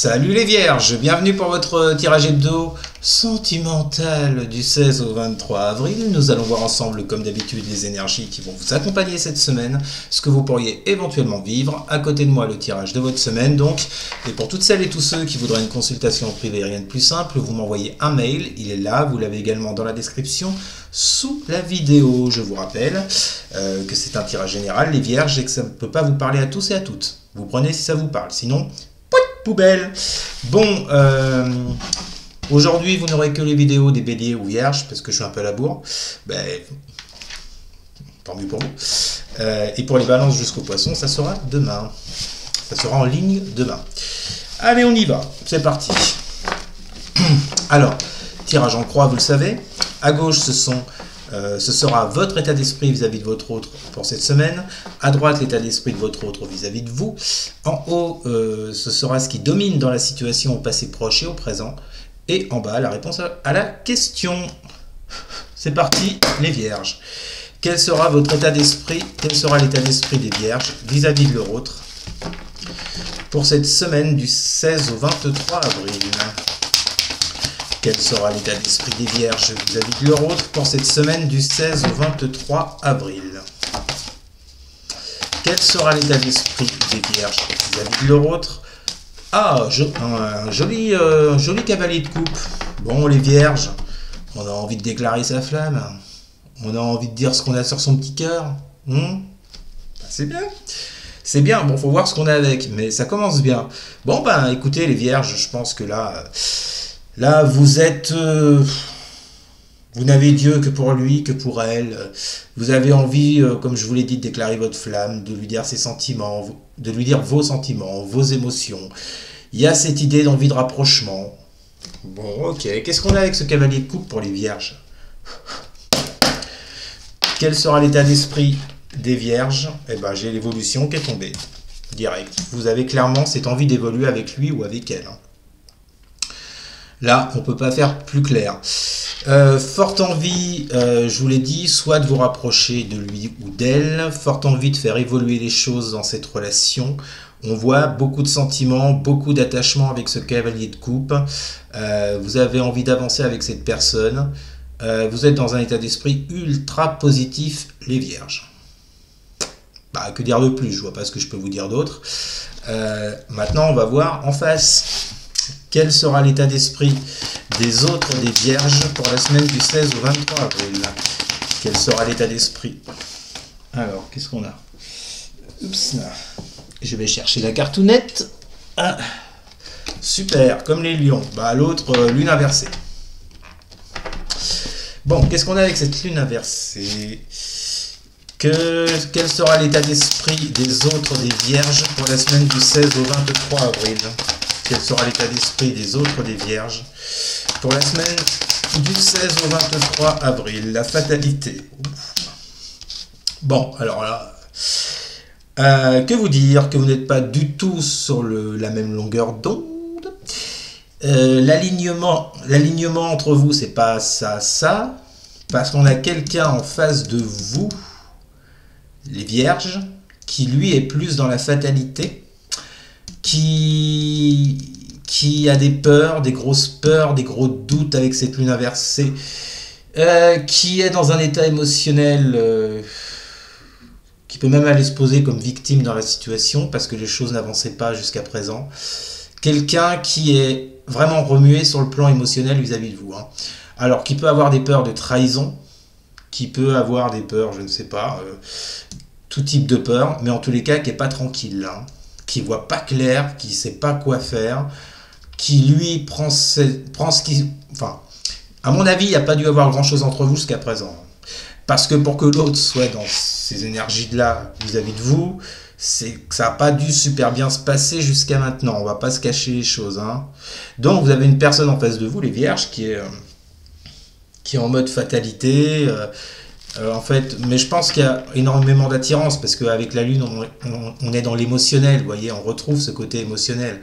Salut les vierges, bienvenue pour votre tirage hebdo sentimental du 16 au 23 avril. Nous allons voir ensemble, comme d'habitude, les énergies qui vont vous accompagner cette semaine, ce que vous pourriez éventuellement vivre. À côté de moi, le tirage de votre semaine, donc. Et pour toutes celles et tous ceux qui voudraient une consultation privée, rien de plus simple, vous m'envoyez un mail, il est là, vous l'avez également dans la description, sous la vidéo. Je vous rappelle que c'est un tirage général, les vierges, et que ça ne peut pas vous parler à tous et à toutes. Vous prenez si ça vous parle, sinon... poubelle. Bon, aujourd'hui vous n'aurez que les vidéos des béliers ou vierges parce que je suis un peu à la bourre. Ben, tant mieux pour vous. Et pour les balances jusqu'au poisson, ça sera demain. Ça sera en ligne demain. Allez, on y va. C'est parti. Alors, tirage en croix, vous le savez. À gauche, ce sera votre état d'esprit vis-à-vis de votre autre pour cette semaine. À droite, l'état d'esprit de votre autre vis-à-vis de vous. En haut, ce sera ce qui domine dans la situation au passé proche et au présent. Et en bas, la réponse à la question. C'est parti, les vierges. Quel sera votre état d'esprit? Quel sera l'état d'esprit des vierges vis-à-vis de leur autre pour cette semaine du 16 au 23 avril? Quel sera l'état d'esprit des vierges vis-à-vis de leur autre pour cette semaine du 16 au 23 avril? Quel sera l'état d'esprit des vierges vis-à-vis de leur autre? Ah, un joli cavalier de coupe. Bon, les vierges, on a envie de déclarer sa flamme. On a envie de dire ce qu'on a sur son petit cœur. C'est bien. C'est bien, bon, faut voir ce qu'on a avec, mais ça commence bien. Bon, ben, écoutez, les vierges, je pense que là, vous êtes... vous n'avez Dieu que pour lui, que pour elle. Vous avez envie, comme je vous l'ai dit, de déclarer votre flamme, de lui dire ses sentiments, de lui dire vos sentiments, vos émotions. Il y a cette idée d'envie de rapprochement. Bon, ok. Qu'est-ce qu'on a avec ce cavalier de coupe pour les vierges? Quel sera l'état d'esprit des vierges? Eh ben, j'ai l'évolution qui est tombée. Direct. Vous avez clairement cette envie d'évoluer avec lui ou avec elle. Là, on ne peut pas faire plus clair. Forte envie, je vous l'ai dit, soit de vous rapprocher de lui ou d'elle. Forte envie de faire évoluer les choses dans cette relation. On voit beaucoup de sentiments, beaucoup d'attachement avec ce cavalier de coupe. Vous avez envie d'avancer avec cette personne. Vous êtes dans un état d'esprit ultra positif, les vierges. Bah, que dire de plus? Je vois pas ce que je peux vous dire d'autre. Maintenant, on va voir en face. Quel sera l'état d'esprit des autres des vierges pour la semaine du 16 au 23 avril? Quel sera l'état d'esprit? Alors, qu'est-ce qu'on a? Oups, là. Je vais chercher la cartounette. Ah, super, comme les lions. Bah, l'autre, lune inversée. Bon, qu'est-ce qu'on a avec cette lune inversée? Quel sera l'état d'esprit des autres des vierges pour la semaine du 16 au 23 avril? Quel sera l'état d'esprit des autres des vierges pour la semaine du 16 au 23 avril? La fatalité. Bon, alors là, que vous dire? Que vous n'êtes pas du tout sur la même longueur d'onde. L'alignement entre vous, c'est pas ça. Parce qu'on a quelqu'un en face de vous, les vierges, qui lui est plus dans la fatalité. Qui a des peurs, des grosses peurs, des gros doutes avec cette lune inversée, qui est dans un état émotionnel qui peut même aller se poser comme victime dans la situation parce que les choses n'avançaient pas jusqu'à présent. Quelqu'un qui est vraiment remué sur le plan émotionnel vis-à-vis de vous. Alors, qui peut avoir des peurs de trahison, qui peut avoir des peurs, je ne sais pas, tout type de peur, mais en tous les cas, qui n'est pas tranquille, qui voit pas clair, qui sait pas quoi faire, qui lui prend ce qui... Enfin, à mon avis, il n'y a pas dû avoir grand-chose entre vous jusqu'à présent. Parce que pour que l'autre soit dans ces énergies-là vis-à-vis de vous, c'est que ça n'a pas dû super bien se passer jusqu'à maintenant. On va pas se cacher les choses. Donc, vous avez une personne en face de vous, les vierges, qui est en mode fatalité... en fait, mais je pense qu'il y a énormément d'attirance parce qu'avec la lune, on est dans l'émotionnel, vous voyez, on retrouve ce côté émotionnel.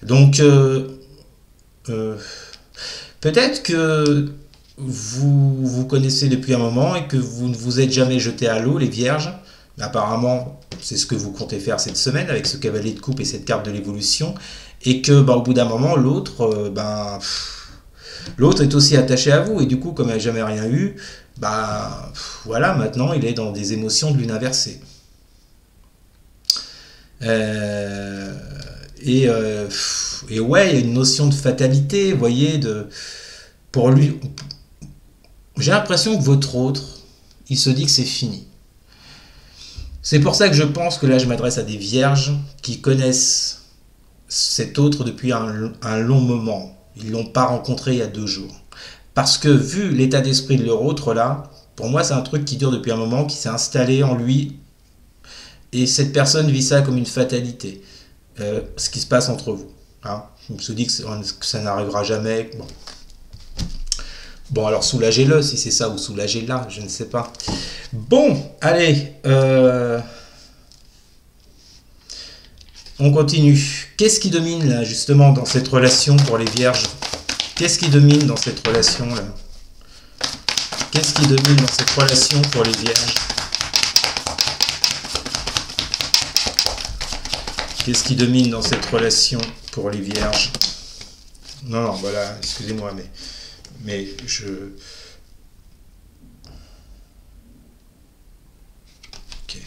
Donc, peut-être que vous connaissez depuis un moment et que vous ne vous êtes jamais jeté à l'eau, les vierges. Mais apparemment, c'est ce que vous comptez faire cette semaine avec ce cavalier de coupe et cette carte de l'évolution. Et que bah, au bout d'un moment, l'autre l'autre est aussi attaché à vous. Et du coup, comme elle n'a jamais rien eu, bah voilà, maintenant il est dans des émotions de lune inversée. Euh, et ouais, il y a une notion de fatalité, vous voyez, pour lui. J'ai l'impression que votre autre, il se dit que c'est fini. C'est pour ça que je pense que là, je m'adresse à des vierges qui connaissent cet autre depuis un long moment. Ils ne l'ont pas rencontré il y a 2 jours. Parce que vu l'état d'esprit de leur autre là, pour moi, c'est un truc qui dure depuis un moment, qui s'est installé en lui. Et cette personne vit ça comme une fatalité. Ce qui se passe entre vous. Hein. Il se dit que ça n'arrivera jamais. Bon, alors soulagez-le si c'est ça, ou soulagez-la, je ne sais pas. Bon, allez, on continue. Qu'est-ce qui domine là, justement, dans cette relation pour les vierges? Qu'est-ce qui domine dans cette relation là? Qu'est-ce qui domine dans cette relation pour les vierges? Qu'est-ce qui domine dans cette relation pour les vierges? Non, non, voilà, excusez-moi, mais je... Okay.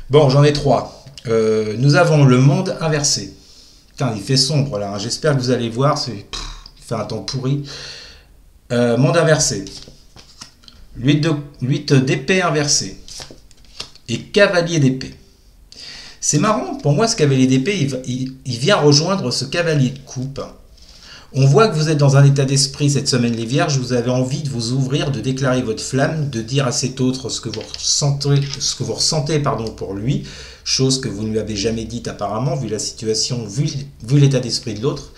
Bon, j'en ai 3. Nous avons le monde inversé. Putain, il fait sombre là, hein. J'espère que vous allez voir, il fait un temps pourri. Monde inversé. 8 d'épée inversé. Et cavalier d'épée. C'est marrant, pour moi, ce cavalier d'épée, il vient rejoindre ce cavalier de coupe. On voit que vous êtes dans un état d'esprit cette semaine, les vierges, vous avez envie de vous ouvrir, de déclarer votre flamme, de dire à cet autre ce que vous ressentez pour lui, chose que vous ne lui avez jamais dite apparemment, vu la situation, vu l'état d'esprit de l'autre.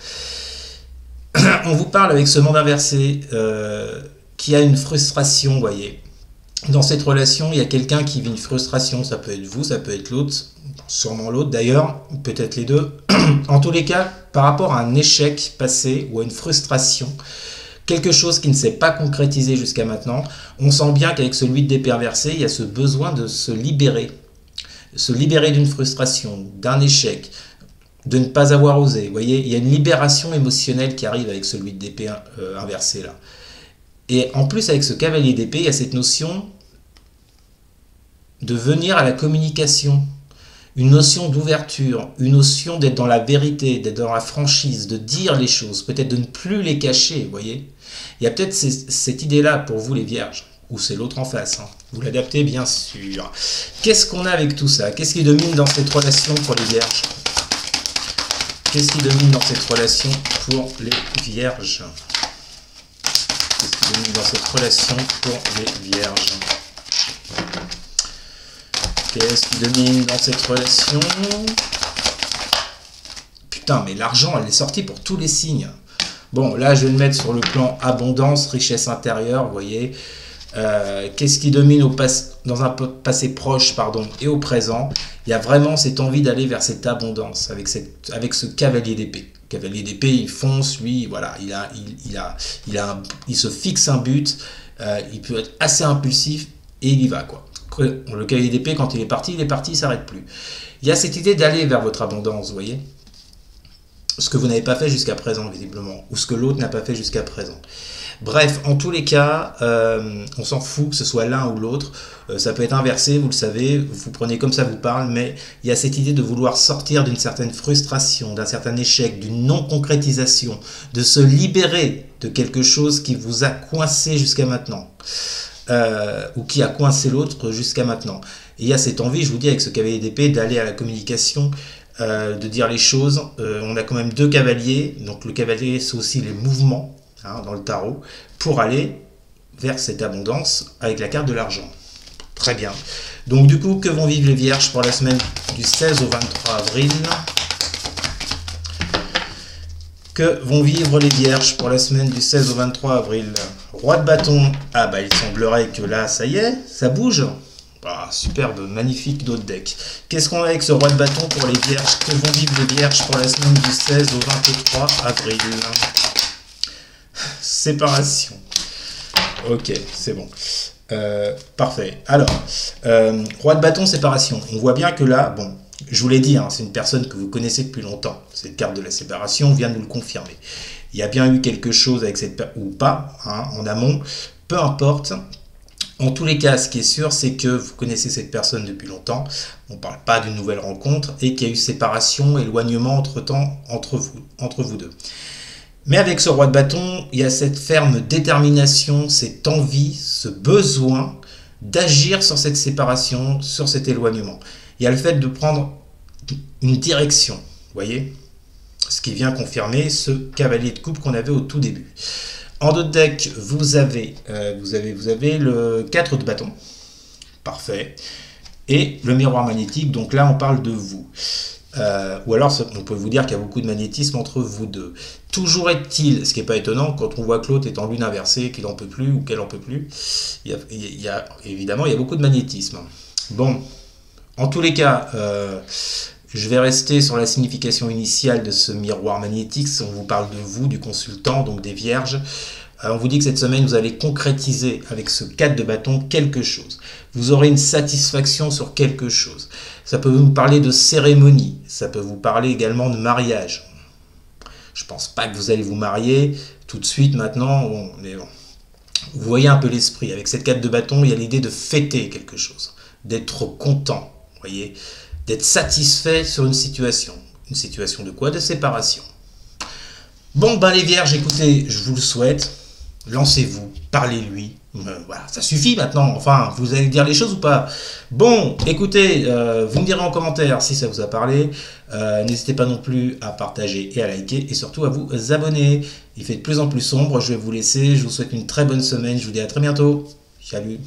On vous parle avec ce monde inversé qui a une frustration, vous voyez. Dans cette relation, il y a quelqu'un qui vit une frustration, ça peut être vous, ça peut être l'autre, sûrement l'autre d'ailleurs, peut-être les deux. En tous les cas, par rapport à un échec passé ou à une frustration, quelque chose qui ne s'est pas concrétisé jusqu'à maintenant, on sent bien qu'avec ce 8 d'épée inversé, il y a ce besoin de se libérer d'une frustration, d'un échec, de ne pas avoir osé. Vous voyez, il y a une libération émotionnelle qui arrive avec ce 8 d'épée inversé là. Et en plus, avec ce cavalier d'épée, il y a cette notion de venir à la communication, une notion d'ouverture, une notion d'être dans la vérité, d'être dans la franchise, de dire les choses, peut-être de ne plus les cacher, vous voyez. Il y a peut-être cette idée-là pour vous les vierges, ou c'est l'autre en face, hein. Vous l'adaptez bien sûr. Qu'est-ce qu'on a avec tout ça? Qu'est-ce qui domine dans cette relation pour les vierges? Qu'est-ce qui domine dans cette relation pour les vierges? Qu'est-ce qui domine dans cette relation pour les vierges? Qu'est-ce qui domine dans cette relation? Putain, mais l'argent, elle est sortie pour tous les signes. Bon, là, je vais le mettre sur le plan abondance, richesse intérieure, vous voyez. Qu'est-ce qui domine dans un passé proche, et au présent? Il y a vraiment cette envie d'aller vers cette abondance, avec ce cavalier d'épée. Cavalier d'épée, il fonce, lui, voilà, il se fixe un but, il peut être assez impulsif, et il y va, quoi. Le cavalier d'épée, quand il est parti, il ne s'arrête plus. Il y a cette idée d'aller vers votre abondance, vous voyez. Ce que vous n'avez pas fait jusqu'à présent, visiblement. Ou ce que l'autre n'a pas fait jusqu'à présent. Bref, en tous les cas, on s'en fout que ce soit l'un ou l'autre. Ça peut être inversé, vous le savez. Vous prenez comme ça vous parle. Mais il y a cette idée de vouloir sortir d'une certaine frustration, d'un certain échec, d'une non-concrétisation. De se libérer de quelque chose qui vous a coincé jusqu'à maintenant. Ou qui a coincé l'autre jusqu'à maintenant. Et il y a cette envie, je vous dis, avec ce cavalier d'épée, d'aller à la communication, de dire les choses. On a quand même 2 cavaliers, donc le cavalier, c'est aussi les mouvements, hein, dans le tarot, pour aller vers cette abondance avec la carte de l'argent. Très bien. Donc du coup, que vont vivre les vierges pour la semaine du 16 au 23 avril? Que vont vivre les vierges pour la semaine du 16 au 23 avril? Roi de bâton. Ah bah il semblerait que là, ça y est, ça bouge. Ah, superbe, magnifique d'autres deck. Qu'est-ce qu'on a avec ce roi de bâton pour les vierges? Que vont vivre les vierges pour la semaine du 16 au 23 avril? Séparation. Ok, c'est bon. Parfait. Alors, roi de bâton, séparation. On voit bien que là, bon, Je vous l'ai dit, hein, c'est une personne que vous connaissez depuis longtemps. Cette carte de la séparation vient de nous le confirmer. Il y a bien eu quelque chose avec cette personne, ou pas, hein, en amont, peu importe. En tous les cas, ce qui est sûr, c'est que vous connaissez cette personne depuis longtemps. On ne parle pas d'une nouvelle rencontre et qu'il y a eu séparation, éloignement entre-temps entre vous deux. Mais avec ce roi de bâton, il y a cette ferme détermination, cette envie, ce besoin d'agir sur cette séparation, sur cet éloignement. Il y a le fait de prendre une direction, vous voyez, ce qui vient confirmer ce cavalier de coupe qu'on avait au tout début. En dos de deck, vous avez le 4 de bâton, parfait, et le miroir magnétique, donc là on parle de vous. Ou alors on peut vous dire qu'il y a beaucoup de magnétisme entre vous deux. Toujours est-il, ce qui n'est pas étonnant, quand on voit que l'autre est en lune inversée, qu'il n'en peut plus ou qu'elle n'en peut plus, évidemment il y a beaucoup de magnétisme. Bon, en tous les cas, je vais rester sur la signification initiale de ce miroir magnétique. On vous parle de vous, du consultant, donc des vierges. On vous dit que cette semaine, vous allez concrétiser avec ce 4 de bâton quelque chose. Vous aurez une satisfaction sur quelque chose. Ça peut vous parler de cérémonie. Ça peut vous parler également de mariage. Je ne pense pas que vous allez vous marier tout de suite maintenant. Mais bon. Vous voyez un peu l'esprit. Avec cette 4 de bâton, il y a l'idée de fêter quelque chose. D'être content. Vous voyez, d'être satisfait sur une situation. Une situation de quoi? De séparation. Bon, ben les vierges, écoutez, je vous le souhaite. Lancez-vous, parlez-lui. Voilà, ça suffit maintenant. Enfin, vous allez dire les choses ou pas? Bon, écoutez, vous me direz en commentaire si ça vous a parlé. N'hésitez pas non plus à partager et à liker et surtout à vous abonner. Il fait de plus en plus sombre. Je vais vous laisser. Je vous souhaite une très bonne semaine. Je vous dis à très bientôt. Salut.